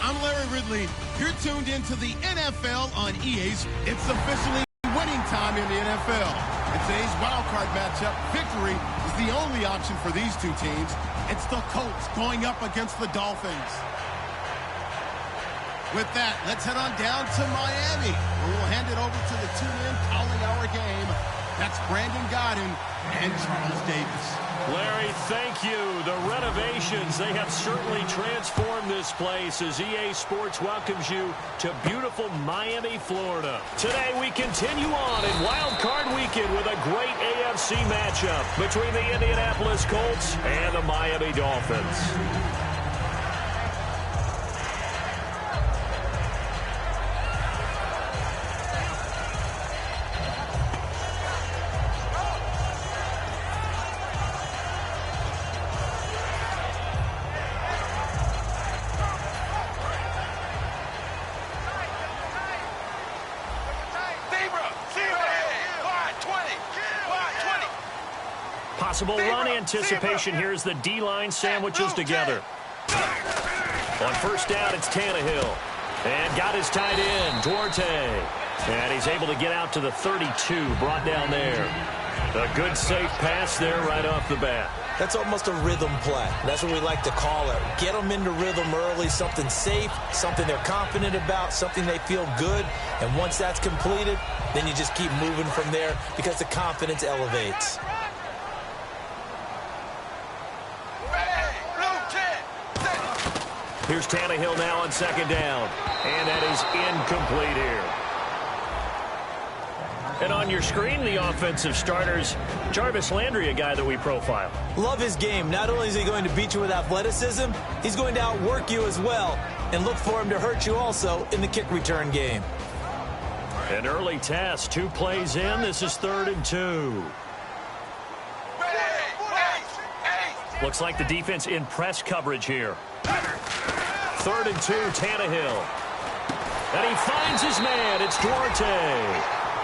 I'm Larry Ridley. You're tuned into the NFL on EA's. It's officially winning time in the NFL. In today's wildcard matchup, victory is the only option for these two teams. It's the Colts going up against the Dolphins. With that, let's head on down to Miami, where we'll hand it over to the two men calling our game. That's Brandon Godden and Charles Davis. Larry, thank you. The renovations, they have certainly transformed this place as EA Sports welcomes you to beautiful Miami, Florida. Today we continue on in Wild Card Weekend with a great AFC matchup between the Indianapolis Colts and the Miami Dolphins. Possible run anticipation. Here's the D-line sandwiches together. On first down, it's Tannehill. And got his tight end, Duarte. And he's able to get out to the 32, brought down there. A good, safe pass there right off the bat. That's almost a rhythm play. That's what we like to call it. Get them into rhythm early, something safe, something they're confident about, something they feel good. And once that's completed, then you just keep moving from there because the confidence elevates. Here's Tannehill now on second down. And that is incomplete here. And on your screen, the offensive starters, Jarvis Landry, a guy that we profile. Love his game. Not only is he going to beat you with athleticism, he's going to outwork you as well. And look for him to hurt you also in the kick return game. An early test, 2 plays in. This is 3rd and 2. Looks like the defense in press coverage here. 3rd and 2, Tannehill. And he finds his man. It's Duarte.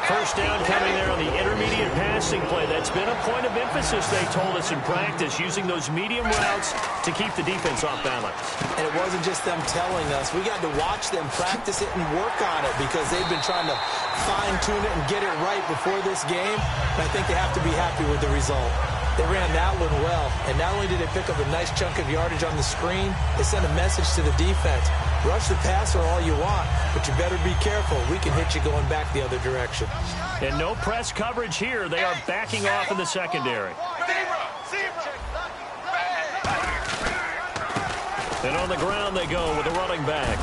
First down coming there on the intermediate passing play. That's been a point of emphasis, they told us in practice, using those medium routes to keep the defense off balance. And it wasn't just them telling us. We got to watch them practice it and work on it because they've been trying to fine-tune it and get it right before this game. And I think they have to be happy with the result. They ran that one well, and not only did they pick up a nice chunk of yardage on the screen, they sent a message to the defense. Rush the passer all you want, but you better be careful. We can hit you going back the other direction. And no press coverage here. They are backing off in the secondary. And on the ground they go with a running back.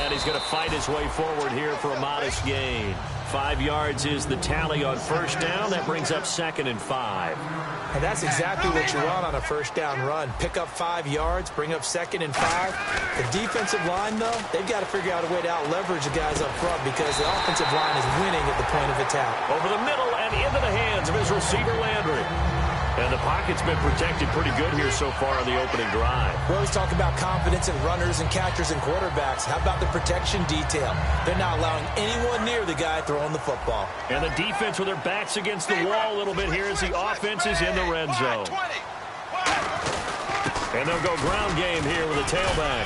And he's going to fight his way forward here for a modest gain. 5 yards is the tally on first down. That brings up 2nd and 5. And that's exactly what you want on a first down run. Pick up 5 yards, bring up 2nd and 5. The defensive line, though, they've got to figure out a way to out-leverage the guys up front because the offensive line is winning at the point of attack. Over the middle and into the hands of his receiver, Landry. And the pocket's been protected pretty good here so far on the opening drive. We always talk about confidence in runners and catchers and quarterbacks. How about the protection detail? They're not allowing anyone near the guy throwing the football. And the defense with their backs against the wall a little bit here as the offense is in the red zone. And they'll go ground game here with a tailback.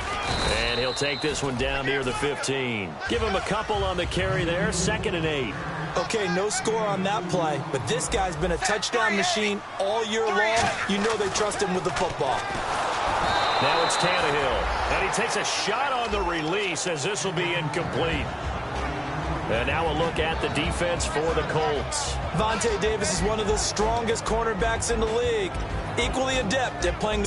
And he'll take this one down near the 15. Give him a couple on the carry there, 2nd and 8. Okay, no score on that play, but this guy's been a touchdown machine all year long. You know they trust him with the football. Now it's Tannehill, and he takes a shot on the release as this will be incomplete. And now a look at the defense for the Colts. Vontae Davis is one of the strongest cornerbacks in the league, equally adept at playing.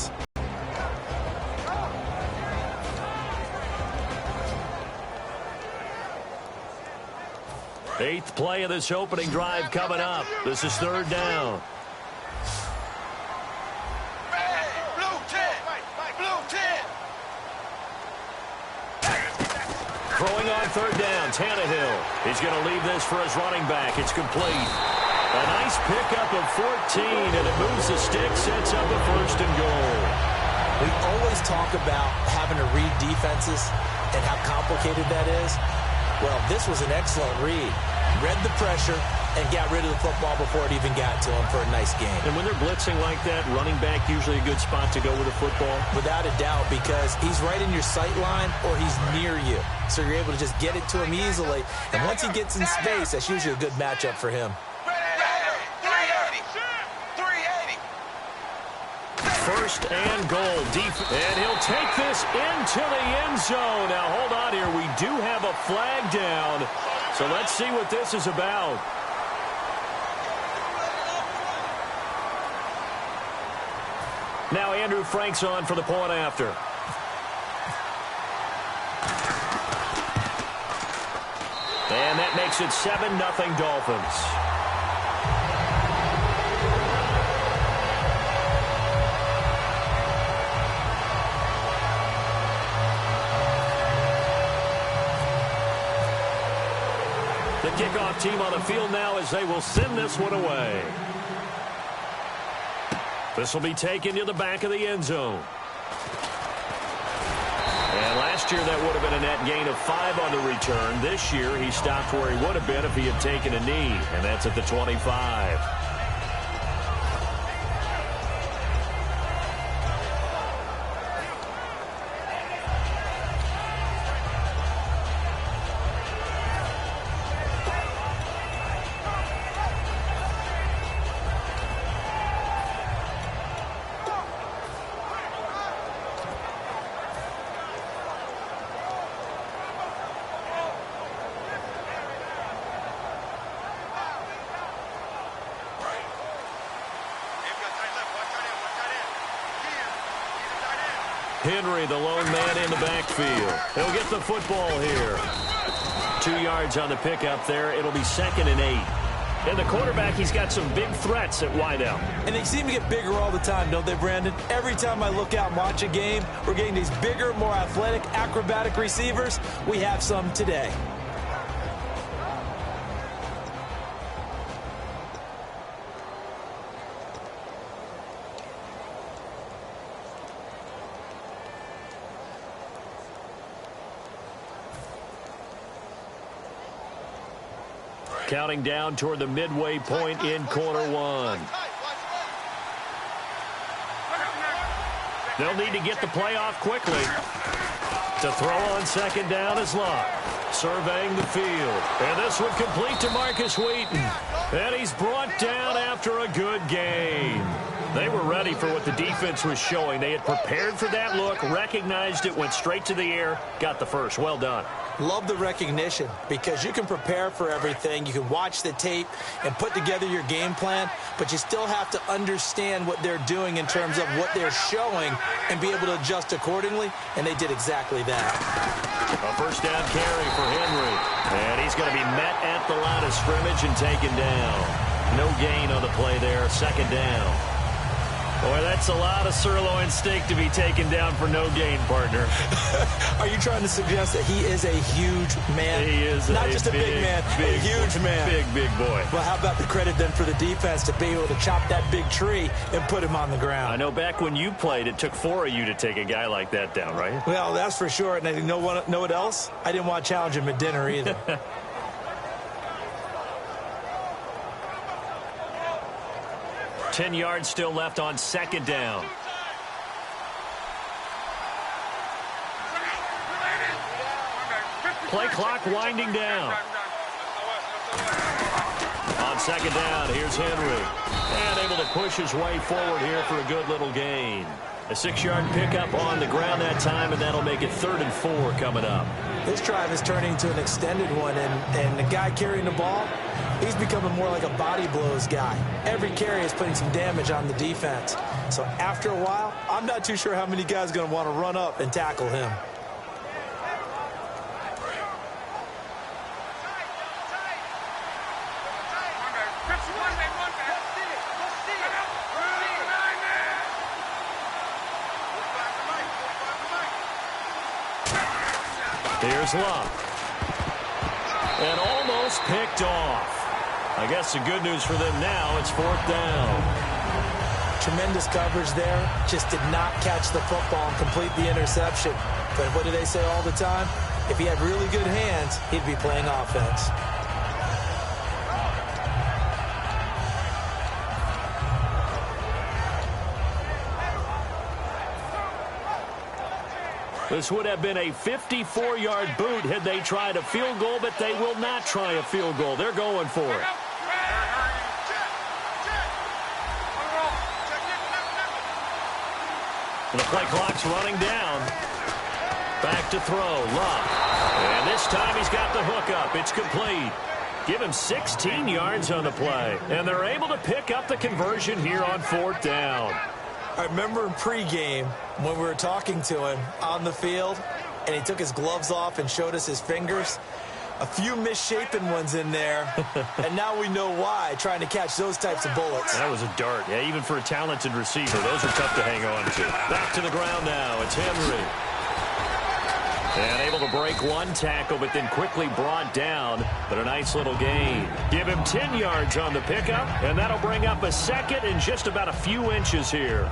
8th play of this opening drive coming up. This is 3rd down. Throwing on 3rd down, Tannehill. He's going to leave this for his running back. It's complete. A nice pickup of 14, and it moves the stick, sets up a 1st and goal. We always talk about having to read defenses and how complicated that is. Well, this was an excellent read. Read the pressure, and got rid of the football before it even got to him for a nice game. And when they're blitzing like that, running back usually a good spot to go with the football? Without a doubt, because he's right in your sight line or he's near you. So you're able to just get it to him easily. And once he gets in space, that's usually a good matchup for him. 380. First and goal. Deep. And he'll take this into the end zone. Now, hold on here. We do have a flag down. So let's see what this is about. Now Andrew Frank's on for the point after. And that makes it 7-0 Dolphins. The kickoff team on the field now as they will send this one away. This will be taken to the back of the end zone. And last year that would have been a net gain of 5 on the return. This year he stopped where he would have been if he had taken a knee, and that's at the 25. Henry, the lone man in the backfield. He'll get the football here. 2 yards on the pickup there. It'll be 2nd and 8. And the quarterback, he's got some big threats at wideout. And they seem to get bigger all the time, don't they, Brandon? Every time I look out and watch a game, we're getting these bigger, more athletic, acrobatic receivers. We have some today. Counting down toward the midway point in quarter one. They'll need to get the play off quickly. To throw on 2nd down is Locke. Surveying the field. And this one complete to Marcus Wheaton. And he's brought down after a good game. They were ready for what the defense was showing. They had prepared for that look, recognized it, went straight to the air, got the first. Well done. Love the recognition because you can prepare for everything. You can watch the tape and put together your game plan, but you still have to understand what they're doing in terms of what they're showing and be able to adjust accordingly, and they did exactly that. A first down carry for Henry, and he's going to be met at the line of scrimmage and taken down. No gain on the play there, 2nd down. Boy, that's a lot of sirloin steak to be taken down for no gain, partner. Are you trying to suggest that he is a huge man? He is not just a big man, a huge man. Big boy. Well, how about the credit then for the defense to be able to chop that big tree and put him on the ground? I know back when you played, it took 4 of you to take a guy like that down, right? Well, that's for sure. And you know what else? I didn't want to challenge him at dinner either. 10 yards still left on 2nd down. Play clock winding down. On 2nd down, here's Henry. And able to push his way forward here for a good little gain. A 6-yard pickup on the ground that time, and that'll make it 3rd and 4 coming up. This drive is turning into an extended one, and the guy carrying the ball, he's becoming more like a body blows guy. Every carry is putting some damage on the defense. So after a while, I'm not too sure how many guys are going to want to run up and tackle him. Here's Locke. And almost picked off. I guess the good news for them now, it's 4th down. Tremendous coverage there. Just did not catch the football and complete the interception. But what do they say all the time? If he had really good hands, he'd be playing offense. This would have been a 54-yard boot had they tried a field goal, but they will not try a field goal. They're going for it. And the play clock's running down. Back to throw. Love. And this time he's got the hook up. It's complete. Give him 16 yards on the play. And they're able to pick up the conversion here on 4th down. I remember in pregame when we were talking to him on the field, and he took his gloves off and showed us his fingers. A few misshapen ones in there, and now we know why, trying to catch those types of bullets. That was a dart. Yeah, even for a talented receiver, those are tough to hang on to. Back to the ground now. It's Henry. And able to break one tackle, but then quickly brought down. But a nice little gain. Give him 10 yards on the pickup, and that'll bring up a second and just about a few inches here.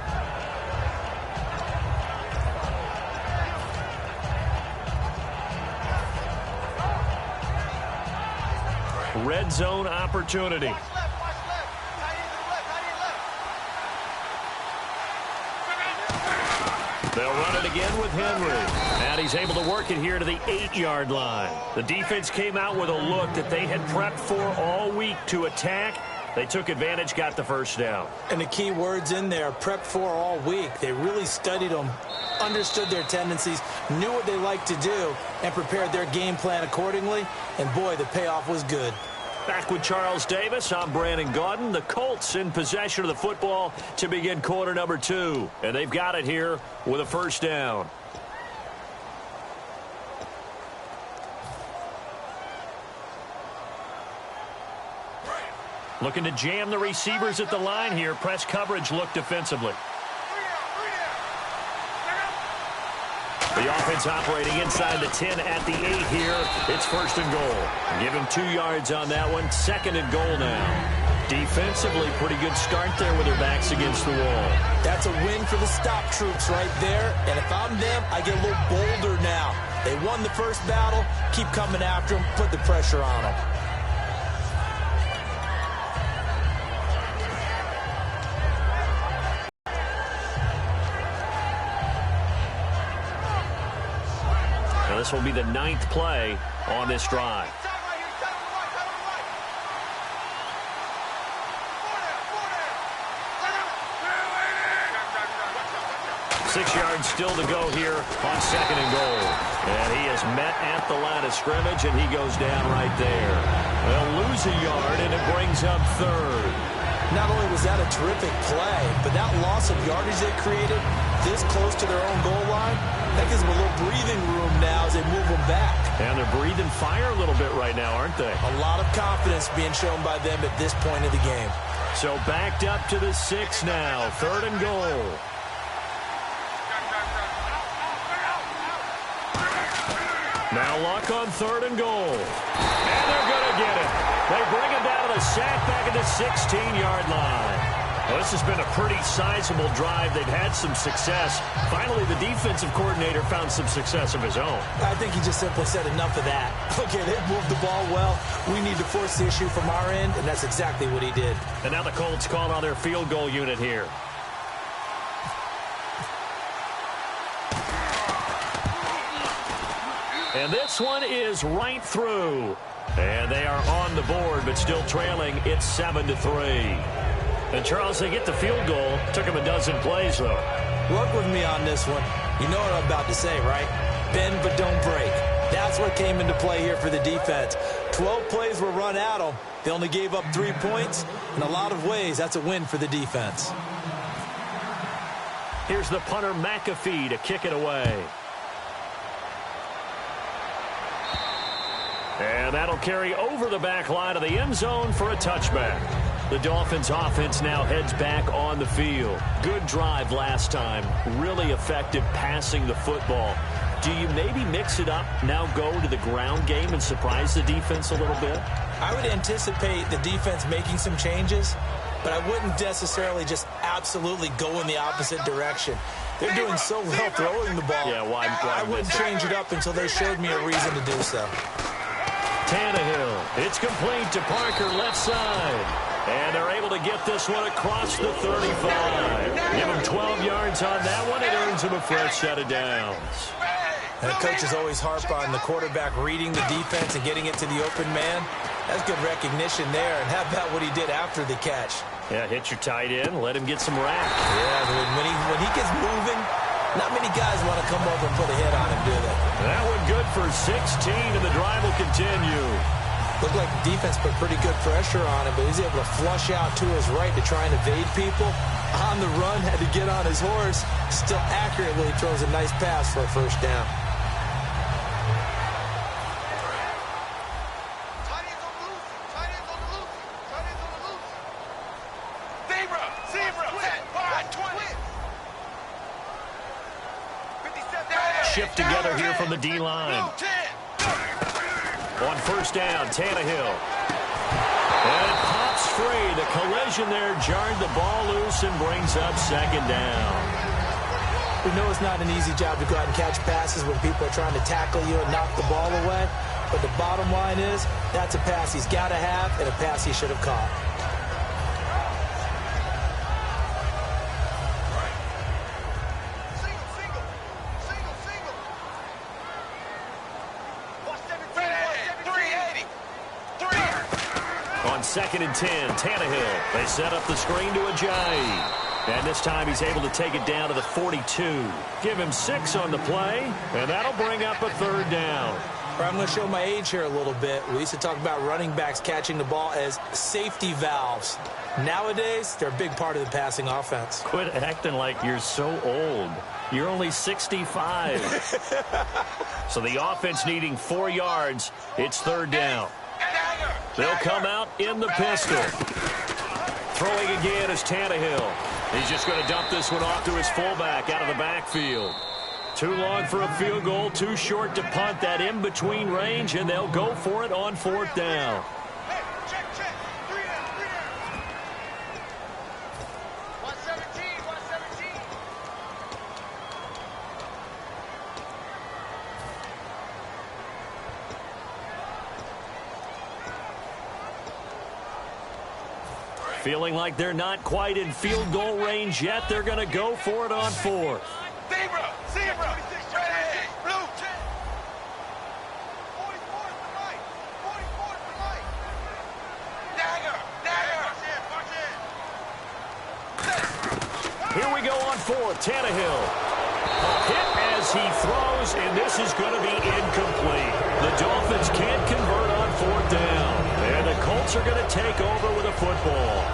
Red zone opportunity. They'll run it again with Henry. And he's able to work it here to the 8-yard line. The defense came out with a look that they had prepped for all week to attack. They took advantage, got the first down. And the key words in there, prepped for all week. They really studied them, understood their tendencies, knew what they liked to do, and prepared their game plan accordingly. And, boy, the payoff was good. Back with Charles Davis, I'm Brandon Gaudin. The Colts in possession of the football to begin quarter number 2. And they've got it here with a first down. Looking to jam the receivers at the line here. Press coverage look defensively. The offense operating inside the 10 at the 8 here. It's 1st and goal. Give him 2 yards on that one. 2nd and goal now. Defensively, pretty good start there with their backs against the wall. That's a win for the stop troops right there. And if I'm them, I get a little bolder now. They won the first battle. Keep coming after them. Put the pressure on them. This will be the 9th play on this drive. 6 yards still to go here on 2nd and goal. And he is met at the line of scrimmage, and he goes down right there. They'll lose a yard, and it brings up 3rd. Not only was that a terrific play, but that loss of yardage they created this close to their own goal line, that gives them a little breathing room now as they move them back. And they're breathing fire a little bit right now, aren't they? A lot of confidence being shown by them at this point of the game. So backed up to the 6 now. 3rd and goal. Now Luck on 3rd and goal. And they're going to get it. They bring him down to the sack back at the 16-yard line. Well, this has been a pretty sizable drive. They've had some success. Finally, the defensive coordinator found some success of his own. I think he just simply said enough of that. Okay, they've moved the ball well. We need to force the issue from our end, and that's exactly what he did. And now the Colts called on their field goal unit here. And this one is right through. And they are on the board, but still trailing. It's 7-3. And, Charles, they get the field goal. Took them a dozen plays, though. Work with me on this one. You know what I'm about to say, right? Bend but don't break. That's what came into play here for the defense. 12 plays were run at them. They only gave up 3 points. In a lot of ways, that's a win for the defense. Here's the punter, McAfee, to kick it away. And that'll carry over the back line of the end zone for a touchback. The Dolphins offense now heads back on the field. Good drive last time. Really effective passing the football. Do you maybe mix it up, now go to the ground game and surprise the defense a little bit? I would anticipate the defense making some changes, but I wouldn't necessarily just absolutely go in the opposite direction. They're doing so well throwing the ball. Yeah, why I wouldn't change it up until they showed me a reason to do so. Tannehill. It's complete to Parker, left side. And they're able to get this one across the 35. Give him 12 yards on that one. It earns him a fresh set of downs. And coaches always harp on the quarterback reading the defense and getting it to the open man. That's good recognition there. And how about what he did after the catch? Yeah, hit your tight end, let him get some rap. Yeah, when he gets moving, not many guys want to come over and put a hit on him, do they? That one good for 16, and the drive will continue. Looked like the defense put pretty good pressure on him, but he's able to flush out to his right to try and evade people. On the run, had to get on his horse. Still accurately throws a nice pass for a first down. Shift together here from the D-line. On first down, Tannehill. And it pops free. The collision there jarred the ball loose and brings up second down. We know it's not an easy job to go out and catch passes when people are trying to tackle you and knock the ball away. But the bottom line is, that's a pass he's got to have and a pass he should have caught. Second and 10, Tannehill. They set up the screen to Ajayi. And this time he's able to take it down to the 42. Give him 6 on the play, and that'll bring up a third down. I'm going to show my age here a little bit. We used to talk about running backs catching the ball as safety valves. Nowadays, they're a big part of the passing offense. Quit acting like you're so old. You're only 65. So the offense needing 4 yards. It's third down. They'll come out in the pistol. Throwing again is Tannehill. He's just going to dump this one off to his fullback out of the backfield. Too long for a field goal, too short to punt that in-between range, and they'll go for it on fourth down. Feeling like they're not quite in field goal range yet. They're going to go for it on fourth. Zebra, ready, blue, 10. Here we go on fourth. Tannehill. Hit as he throws, and this is going to be incomplete. The Dolphins can't convert on fourth down. And the Colts are going to take over with a football.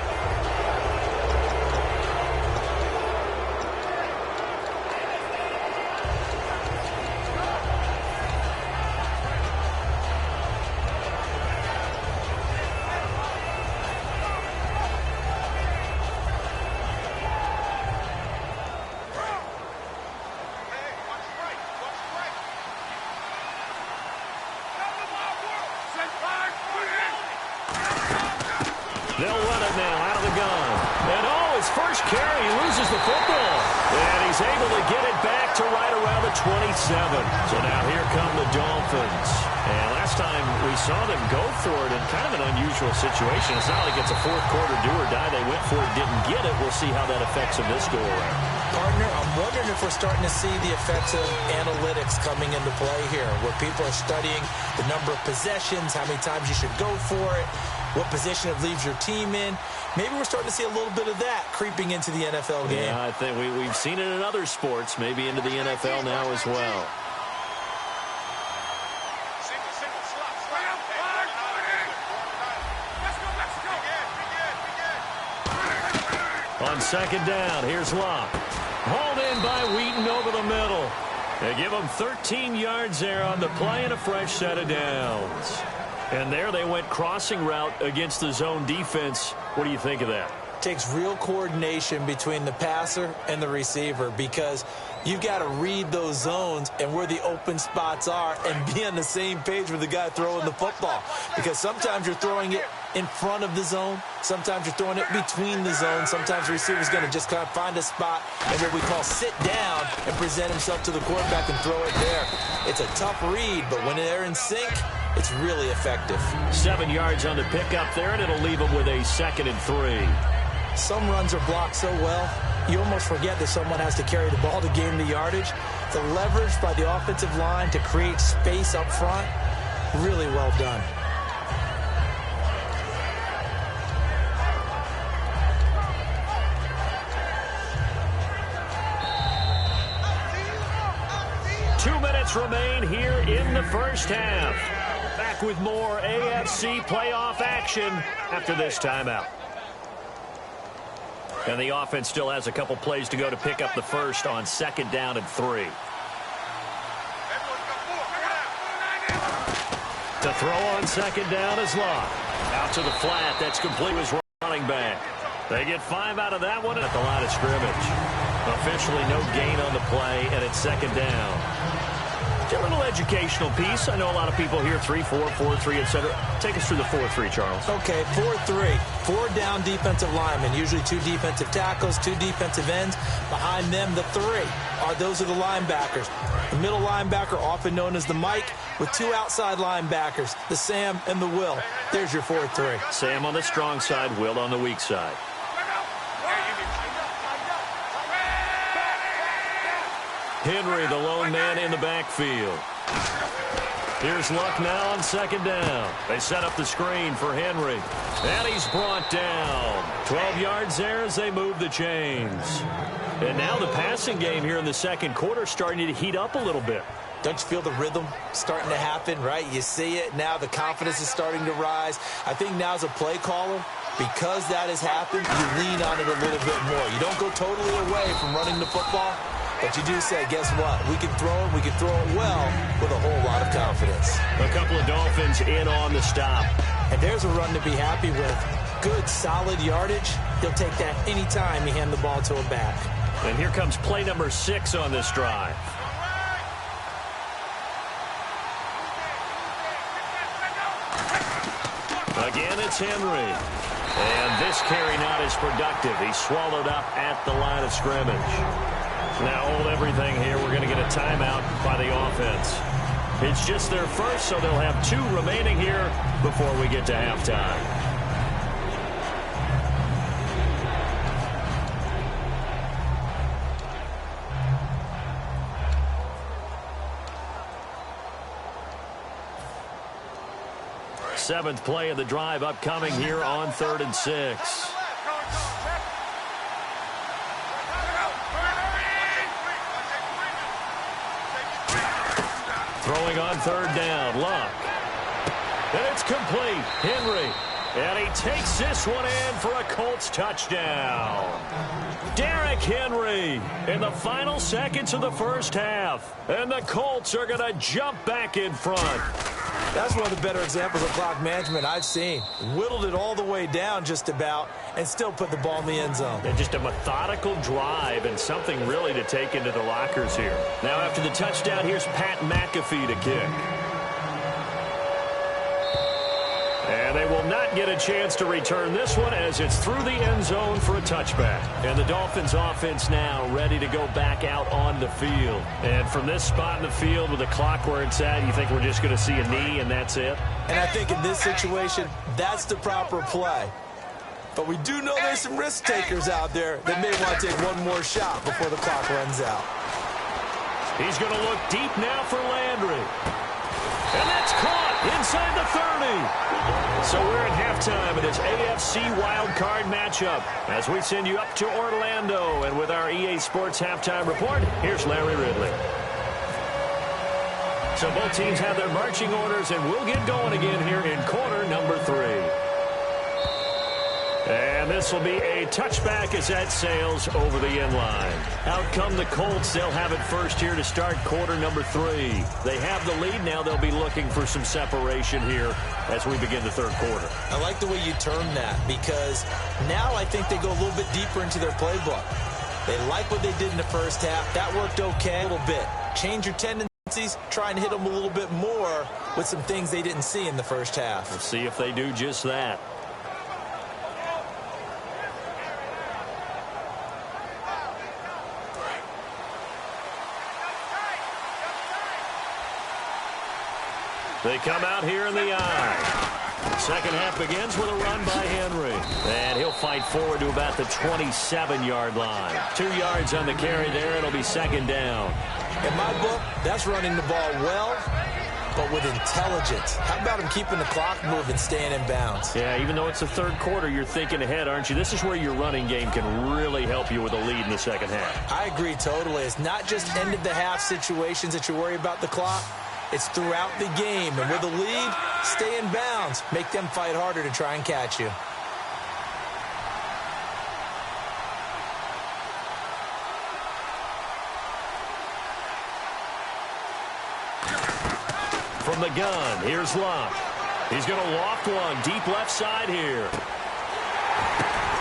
They'll run it now out of the gun. And oh, his first carry, he loses the football. And he's able to get it back to right around the 27. So now here come the Dolphins. And last time we saw them go for it in kind of an unusual situation. It's not like it's a fourth quarter do or die. They went for it, didn't get it. We'll see how that affects them this go around. Partner, I'm wondering if we're starting to see the effects of analytics coming into play here, where people are studying the number of possessions, how many times you should go for it, what position it leaves your team in. Maybe we're starting to see a little bit of that creeping into the NFL game. Yeah, I think we've seen it in other sports, maybe into the NFL now as well. On second down, here's Locke. Hauled in by Wheaton over the middle. They give him 13 yards there on the play and a fresh set of downs. And there they went crossing route against the zone defense. What do you think of that? Takes real coordination between the passer and the receiver, because you've got to read those zones and where the open spots are and be on the same page with the guy throwing the football. Because sometimes you're throwing it in front of the zone. Sometimes you're throwing it between the zones. Sometimes the receiver's going to just kind of find a spot and what we call sit down and present himself to the quarterback and throw it there. It's a tough read, but when they're in sync, it's really effective. 7 yards on the pickup there, and it'll leave them with a 2nd and 3. Some runs are blocked so well, you almost forget that someone has to carry the ball to gain the yardage. The leverage by the offensive line to create space up front, really well done. Remain here in the first half. Back with more AFC playoff action after this timeout. And the offense still has a couple plays to go to pick up the first on 2nd down and 3. To throw on 2nd down is Locke. Out to the flat. That's complete with his running back. They get 5 out of that one at the line of scrimmage. Officially no gain on the play, and it's 2nd down. A little educational piece. I know a lot of people here 3-4, 4-3, etc. Take us through the 4-3, Charles. Okay, 4-3. 4 down defensive linemen, usually 2 defensive tackles, 2 defensive ends. Behind them, the 3 those are the linebackers. The middle linebacker, often known as the Mike, with 2 outside linebackers, the Sam and the Will. There's your 4-3. Sam on the strong side, Will on the weak side. Henry, the lone man in the backfield. Here's Luck now on 2nd down. They set up the screen for Henry. And he's brought down. 12 yards there as they move the chains. And now the passing game here in the 2nd quarter starting to heat up a little bit. Don't you feel the rhythm starting to happen, right? You see it. Now the confidence is starting to rise. I think now as a play caller, because that has happened, you lean on it a little bit more. You don't go totally away from running the football. But you do say, guess what? We can throw it well with a whole lot of confidence. A couple of Dolphins in on the stop. And there's a run to be happy with. Good, solid yardage. He'll take that anytime you hand the ball to a back. And here comes play number 6 on this drive. Again, it's Henry. And this carry not as productive. He's swallowed up at the line of scrimmage. Now hold everything here. We're going to get a timeout by the offense. It's just their first, so they'll have 2 remaining here before we get to halftime. Seventh play of the drive upcoming here on 3rd and 6. Throwing on 3rd down, Luck. And it's complete. Henry. And he takes this one in for a Colts touchdown. Derrick Henry in the final seconds of the first half. And the Colts are going to jump back in front. That's one of the better examples of clock management I've seen. Whittled it all the way down just about and still put the ball in the end zone. And just a methodical drive and something really to take into the lockers here. Now after the touchdown, here's Pat McAfee to kick. And they will not get a chance to return this one as it's through the end zone for a touchback. And the Dolphins offense now ready to go back out on the field. And from this spot in the field with the clock where it's at, you think we're just going to see a knee and that's it? And I think in this situation, that's the proper play. But we do know there's some risk takers out there that may want to take one more shot before the clock runs out. He's going to look deep now for Landry. And that's caught inside the 30. So we're at halftime in this AFC wildcard matchup as we send you up to Orlando. And with our EA Sports halftime report, here's Larry Ridley. So both teams have their marching orders, and we'll get going again here in quarter number 3. And this will be a touchback as that sails over the end line. Out come the Colts. They'll have it first here to start quarter number 3. They have the lead. Now they'll be looking for some separation here as we begin the 3rd quarter. I like the way you term that because now I think they go a little bit deeper into their playbook. They like what they did in the first half. That worked okay a little bit. Change your tendencies. Try and hit them a little bit more with some things they didn't see in the first half. We'll see if they do just that. They come out here in the eye. Second half begins with a run by Henry. And he'll fight forward to about the 27-yard line. 2 yards on the carry there. It'll be second down. In my book, that's running the ball well, but with intelligence. How about him keeping the clock moving, staying in bounds? Yeah, even though it's the third quarter, you're thinking ahead, aren't you? This is where your running game can really help you with a lead in the second half. I agree totally. It's not just end-of-the-half situations that you worry about the clock. It's throughout the game. And with a lead, stay in bounds. Make them fight harder to try and catch you. From the gun, here's Locke. He's going to loft one deep left side here.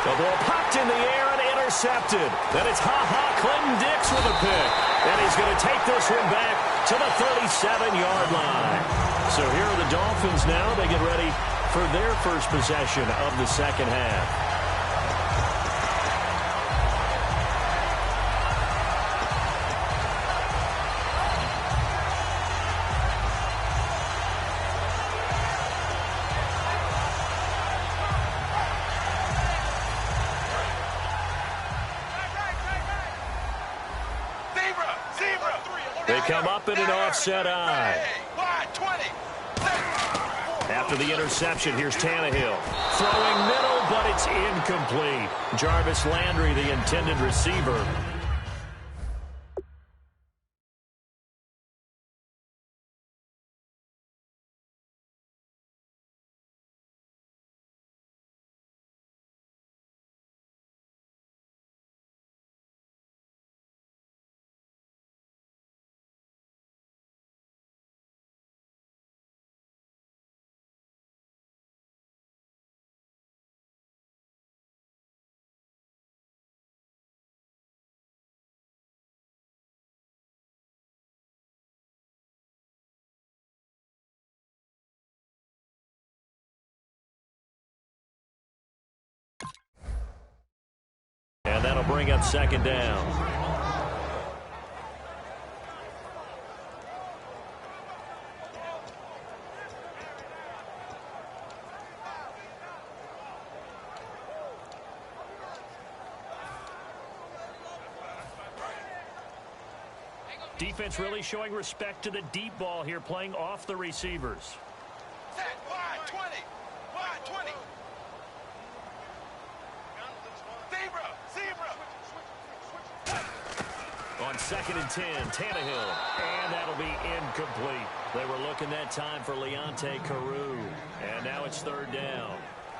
The ball popped in the air and intercepted. Then it's Clinton Dix with a pick. And he's going to take this one back to the 37-yard line. So here are the Dolphins now. They get ready for their first possession of the second half. They come up in an offset eye. After the interception, here's Tannehill. Throwing middle, but it's incomplete. Jarvis Landry, the intended receiver. And that'll bring up second down. Defense really showing respect to the deep ball here, playing off the receivers. Wide 20. Wide 20. On 2nd and 10, Tannehill. And that'll be incomplete. They were looking that time for Leonte Carew. And now it's third down.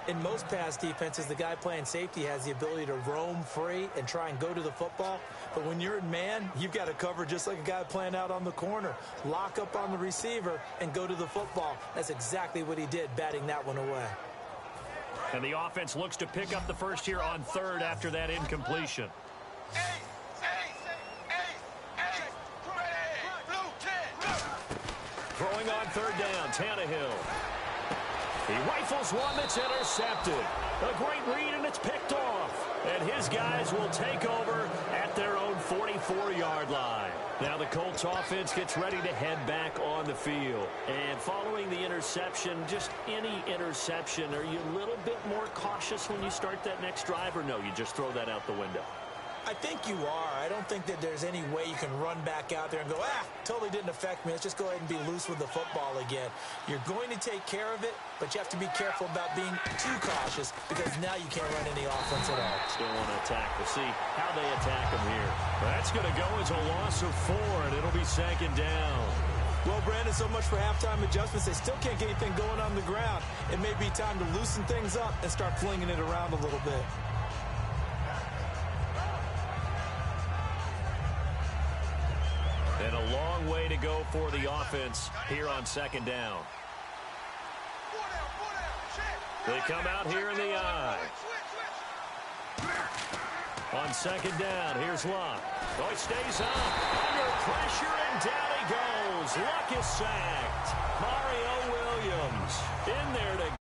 In most pass defenses, the guy playing safety has the ability to roam free and try and go to the football. But when you're in man, you've got to cover just like a guy playing out on the corner. Lock up on the receiver and go to the football. That's exactly what he did, batting that one away. And the offense looks to pick up the first here on third after that incompletion. Throwing on third down, Tannehill. He rifles one that's intercepted. A great read, and it's picked off. And his guys will take over at their own 44-yard line. Now the Colts offense gets ready to head back on the field. And following the interception, just any interception, are you a little bit more cautious when you start that next drive, or no, you just throw that out the window? I think you are. I don't think that there's any way you can run back out there and go, totally didn't affect me. Let's just go ahead and be loose with the football again. You're going to take care of it, but you have to be careful about being too cautious because now you can't run any offense at all. Still want to attack. We'll see how they attack them here. That's going to go as a loss of 4, and it'll be second down. Well, Brandon, so much for halftime adjustments. They still can't get anything going on the ground. It may be time to loosen things up and start flinging it around a little bit. And a long way to go for the offense here on second down. They come out here in the eye. On second down, here's Luck. Oh, he stays up. Under pressure, and down he goes. Luck is sacked. Mario Williams in there to